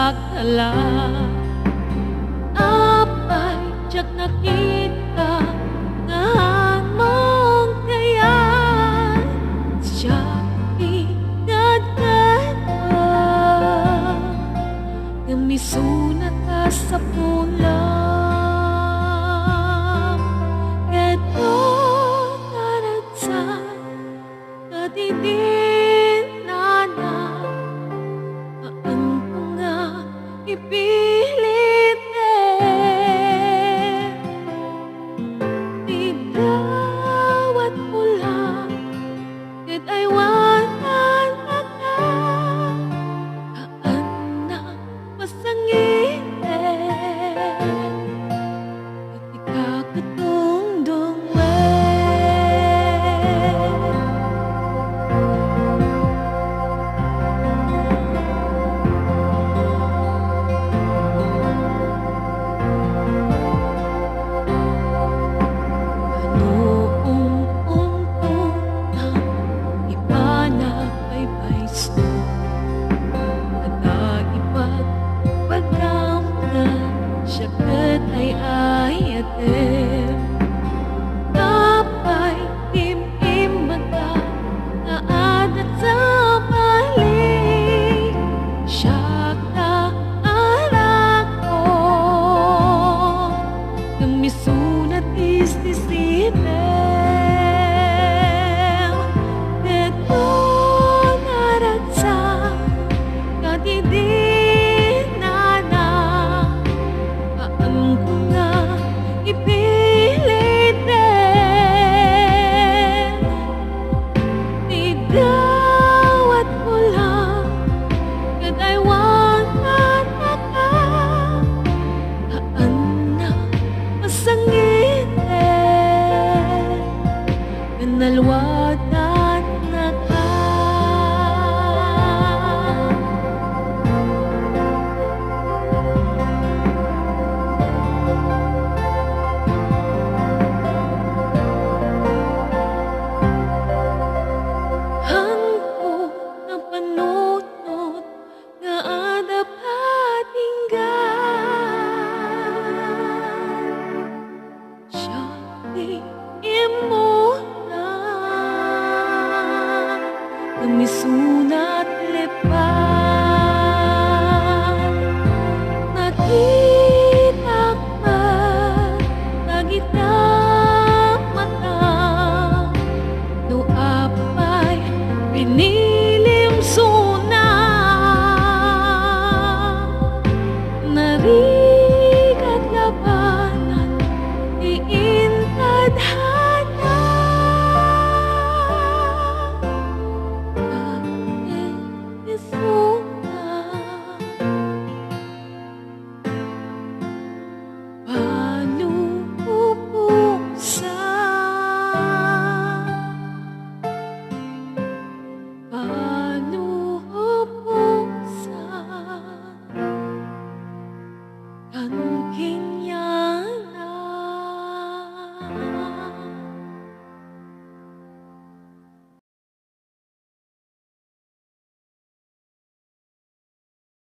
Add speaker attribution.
Speaker 1: sakdala. Apay tiyak nakita nga mong kaya siya igadgadwa gamisunat ka sa pulang eto taradsan katidinana kaan ko nga ipilit di dawat pulang ket ay wanan ka kaan na masangit ketika ketungdung ay ayatem kapay im-imaga nga adat sa balik siyak na anak ko gamisunat istisipem deto naradsa katidi ipilit di dawat pulang ket ay wanan ka kaan na masangit kanalwatan na ka. Gamisunat lepan nakitak man nagita mata no apay pinilim suna narigat labanan iintadhana King